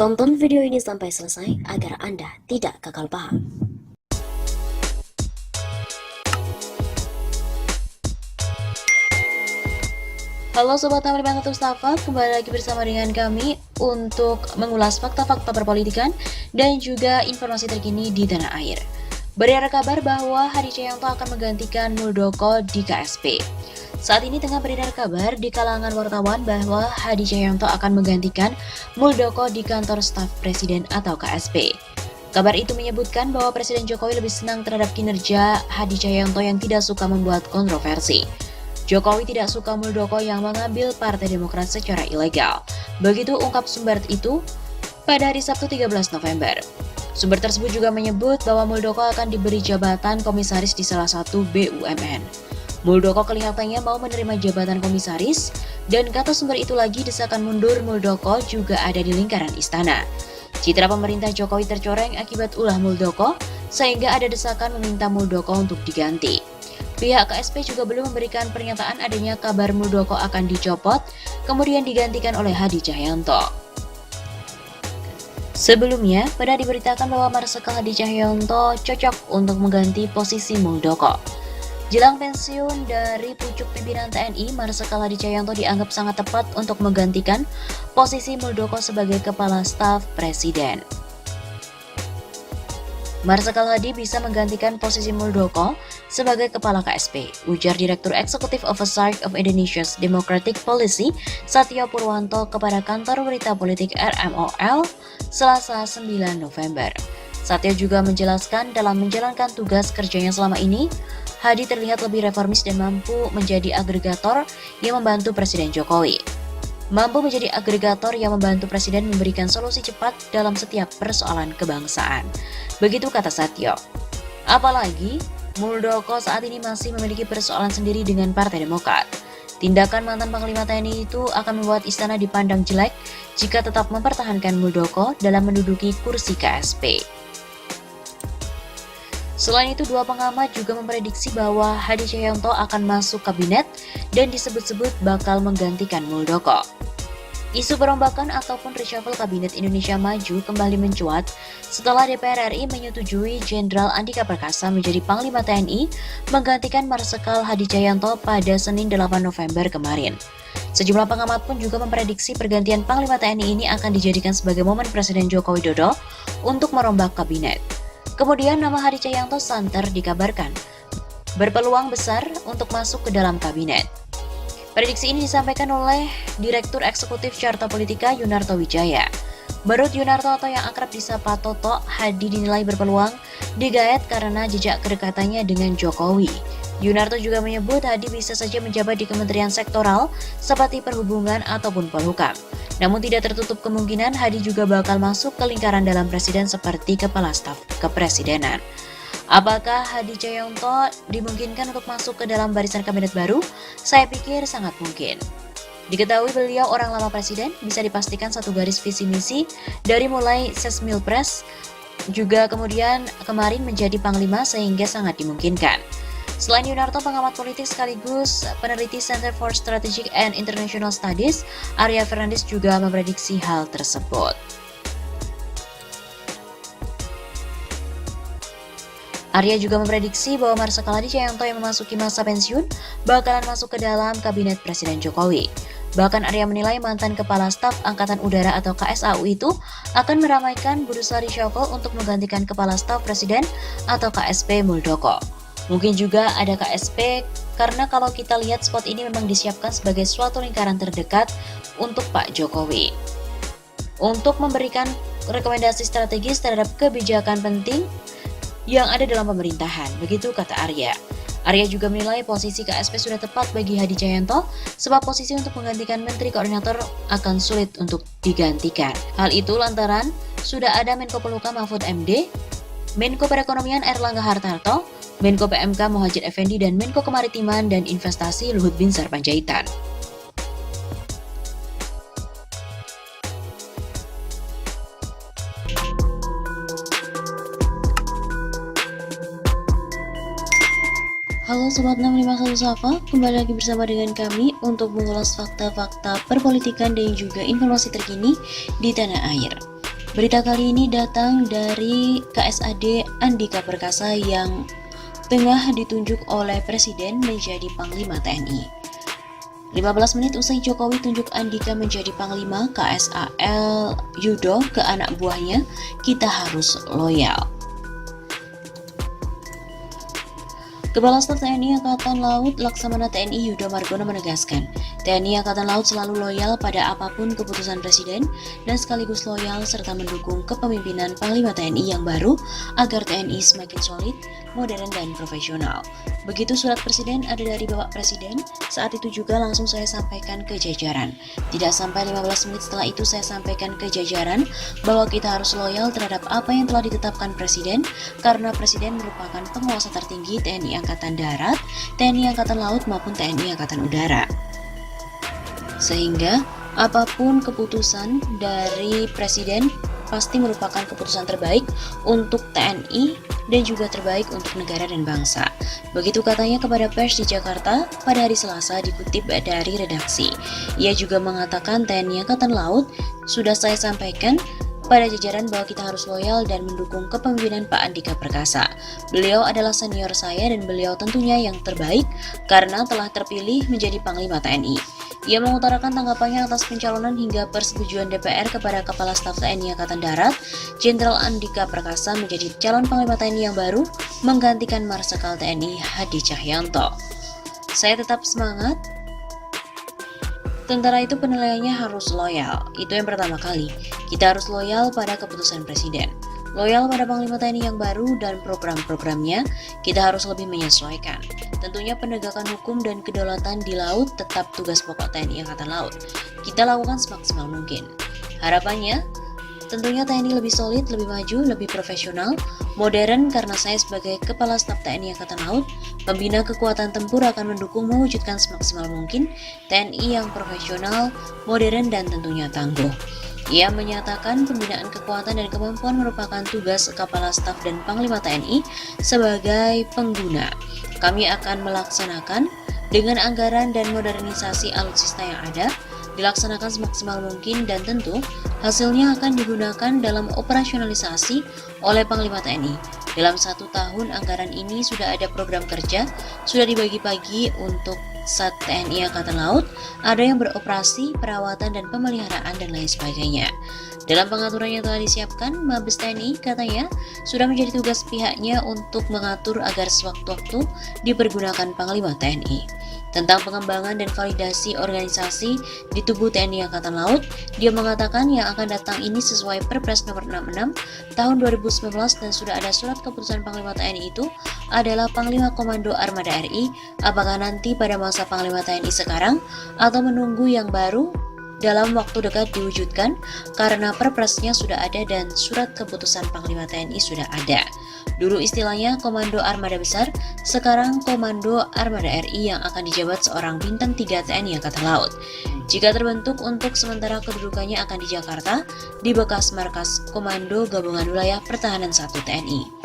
Tonton video ini sampai selesai agar Anda tidak gagal paham. Halo Sobat 651 Stafa, kembali lagi bersama dengan kami untuk mengulas fakta-fakta perpolitikan dan juga informasi terkini di tanah air. Beredar kabar bahwa Hadi Cahyanto akan menggantikan Muldoko di KSP. Saat ini tengah beredar kabar di kalangan wartawan bahwa Hadi Cahyanto akan menggantikan Muldoko di kantor staf presiden atau KSP. Kabar itu menyebutkan bahwa Presiden Jokowi lebih senang terhadap kinerja Hadi Cahyanto yang tidak suka membuat kontroversi. Jokowi tidak suka Muldoko yang mengambil Partai Demokrat secara ilegal. Begitu ungkap sumber itu pada hari Sabtu 13 November. Sumber tersebut juga menyebut bahwa Muldoko akan diberi jabatan komisaris di salah satu BUMN. Muldoko kelihatannya mau menerima jabatan komisaris, dan kata sumber itu lagi, desakan mundur Muldoko juga ada di lingkaran istana. Citra pemerintah Jokowi tercoreng akibat ulah Muldoko, sehingga ada desakan meminta Muldoko untuk diganti. Pihak KSP juga belum memberikan pernyataan adanya kabar Muldoko akan dicopot, kemudian digantikan oleh Hadi Cahyanto. Sebelumnya, pernah diberitakan bahwa Marsikal Hadi Cahyanto cocok untuk mengganti posisi Muldoko. Jelang pensiun dari pucuk pimpinan TNI, Marsikal Hadi Cahyanto dianggap sangat tepat untuk menggantikan posisi Muldoko sebagai Kepala Staf Presiden. Marsikal Hadi bisa menggantikan posisi Muldoko sebagai Kepala KSP, ujar Direktur Eksekutif Oversight of Indonesia's Democratic Policy Satyo Purwanto kepada kantor berita politik RMOL Selasa 9 November. Satyo juga menjelaskan dalam menjalankan tugas kerjanya selama ini, Hadi terlihat lebih reformis dan mampu menjadi agregator yang membantu Presiden Jokowi. Mampu menjadi agregator yang membantu Presiden memberikan solusi cepat dalam setiap persoalan kebangsaan. Begitu kata Satyo. Apalagi, Muldoko saat ini masih memiliki persoalan sendiri dengan Partai Demokrat. Tindakan mantan Panglima TNI itu akan membuat istana dipandang jelek jika tetap mempertahankan Muldoko dalam menduduki kursi KSP. Selain itu, dua pengamat juga memprediksi bahwa Hadi Cahyanto akan masuk kabinet dan disebut-sebut bakal menggantikan Muldoko. Isu perombakan ataupun reshuffle Kabinet Indonesia Maju kembali mencuat setelah DPR RI menyetujui Jenderal Andika Perkasa menjadi Panglima TNI menggantikan Marsikal Hadi Cahyanto pada Senin 8 November kemarin. Sejumlah pengamat pun juga memprediksi pergantian Panglima TNI ini akan dijadikan sebagai momen Presiden Joko Widodo untuk merombak kabinet. Kemudian nama Hadi Cahyanto santer dikabarkan berpeluang besar untuk masuk ke dalam kabinet. Prediksi ini disampaikan oleh Direktur Eksekutif Carta Politika Yunarto Wijaya. Menurut Yunarto atau yang akrab disapa Toto, Hadi dinilai berpeluang digaet karena jejak kedekatannya dengan Jokowi. Yunarto juga menyebut Hadi bisa saja menjabat di kementerian sektoral seperti perhubungan ataupun polhukam. Namun tidak tertutup kemungkinan Hadi juga bakal masuk ke lingkaran dalam presiden seperti kepala staf kepresidenan. Apakah Hadi Cahyanto dimungkinkan untuk masuk ke dalam barisan kabinet baru? Saya pikir sangat mungkin. Diketahui beliau orang lama presiden, bisa dipastikan satu garis visi misi dari mulai Sesmilpres juga kemudian kemarin menjadi panglima sehingga sangat dimungkinkan. Selain Yunarto, pengamat politik sekaligus peneliti Center for Strategic and International Studies, Arya Fernandes juga memprediksi hal tersebut. Arya juga memprediksi bahwa Marsikal Hadi Cahyanto yang memasuki masa pensiun bakalan masuk ke dalam kabinet Presiden Jokowi. Bahkan Arya menilai mantan Kepala Staf Angkatan Udara atau KSAU itu akan meramaikan bursa reshuffle untuk menggantikan Kepala Staf Presiden atau KSP Muldoko. Mungkin juga ada KSP karena kalau kita lihat spot ini memang disiapkan sebagai suatu lingkaran terdekat untuk Pak Jokowi. Untuk memberikan rekomendasi strategis terhadap kebijakan penting yang ada dalam pemerintahan, begitu kata Arya. Arya juga menilai posisi KSP sudah tepat bagi Hadi Cahyanto sebab posisi untuk menggantikan Menteri Koordinator akan sulit untuk digantikan. Hal itu lantaran sudah ada Menko Polhukam Mahfud MD, Menko Perekonomian Airlangga Hartarto, Menko PMK Muhadjir Effendi, dan Menko Kemaritiman dan Investasi Luhut Binsar Panjaitan. Halo Sobat 651 Safa, kembali lagi bersama dengan kami untuk mengulas fakta-fakta perpolitikan dan juga informasi terkini di tanah air. Berita kali ini datang dari KSAD Andika Perkasa yang tengah ditunjuk oleh Presiden menjadi Panglima TNI. 15 menit usai Jokowi tunjuk Andika menjadi Panglima, KSAL Yudo ke anak buahnya, kita harus loyal. Kepala Staf TNI Angkatan Laut Laksamana TNI Yudo Margono menegaskan, TNI Angkatan Laut selalu loyal pada apapun keputusan Presiden dan sekaligus loyal serta mendukung kepemimpinan Panglima TNI yang baru agar TNI semakin solid, modern, dan profesional. Begitu surat Presiden ada dari Bapak Presiden, saat itu juga langsung saya sampaikan ke jajaran. Tidak sampai 15 menit setelah itu saya sampaikan ke jajaran bahwa kita harus loyal terhadap apa yang telah ditetapkan Presiden, karena Presiden merupakan penguasa tertinggi TNI Angkatan Darat, TNI Angkatan Laut maupun TNI Angkatan Udara. Sehingga apapun keputusan dari Presiden pasti merupakan keputusan terbaik untuk TNI dan juga terbaik untuk negara dan bangsa. Begitu katanya kepada pers di Jakarta pada hari Selasa dikutip dari redaksi. Ia juga mengatakan TNI Angkatan Laut sudah saya sampaikan pada jajaran bahwa kita harus loyal dan mendukung kepemimpinan Pak Andika Perkasa. Beliau adalah senior saya dan beliau tentunya yang terbaik karena telah terpilih menjadi Panglima TNI. Ia mengutarakan tanggapannya atas pencalonan hingga persetujuan DPR kepada Kepala Staf TNI Angkatan Darat, Jenderal Andika Perkasa menjadi calon Panglima TNI yang baru menggantikan Marsikal TNI Hadi Cahyanto. Saya tetap semangat. Tentara itu penilaiannya harus loyal, itu yang pertama kali. Kita harus loyal pada keputusan Presiden, loyal pada Panglima TNI yang baru dan program-programnya, kita harus lebih menyesuaikan. Tentunya penegakan hukum dan kedaulatan di laut tetap tugas pokok TNI Angkatan Laut. Kita lakukan semaksimal mungkin. Harapannya, tentunya TNI lebih solid, lebih maju, lebih profesional, modern karena saya sebagai Kepala Staf TNI Angkatan Laut, pembina kekuatan tempur akan mendukung mewujudkan semaksimal mungkin TNI yang profesional, modern, dan tentunya tangguh. Ia menyatakan pembinaan kekuatan dan kemampuan merupakan tugas Kepala Staf dan Panglima TNI sebagai pengguna. Kami akan melaksanakan dengan anggaran dan modernisasi alutsista yang ada, dilaksanakan semaksimal mungkin dan tentu hasilnya akan digunakan dalam operasionalisasi oleh Panglima TNI. Dalam 1 tahun anggaran ini sudah ada program kerja, sudah dibagi-bagi untuk Sat TNI Angkatan Laut, ada yang beroperasi, perawatan, dan pemeliharaan, dan lain sebagainya. Dalam pengaturan yang telah disiapkan, Mabes TNI katanya sudah menjadi tugas pihaknya untuk mengatur agar sewaktu-waktu dipergunakan Panglima TNI. Tentang pengembangan dan validasi organisasi di tubuh TNI Angkatan Laut, dia mengatakan yang akan datang ini sesuai Perpres nomor 66 tahun 2019 dan sudah ada surat keputusan Panglima TNI itu adalah Panglima Komando Armada RI, apakah nanti pada masa Panglima TNI sekarang atau menunggu yang baru dalam waktu dekat diwujudkan karena perpresnya sudah ada dan surat keputusan Panglima TNI sudah ada. Dulu istilahnya Komando Armada Besar, sekarang Komando Armada RI yang akan dijabat seorang bintang 3 TNI Angkatan Laut. Jika terbentuk untuk sementara kedudukannya akan di Jakarta, di bekas markas Komando Gabungan Wilayah Pertahanan 1 TNI.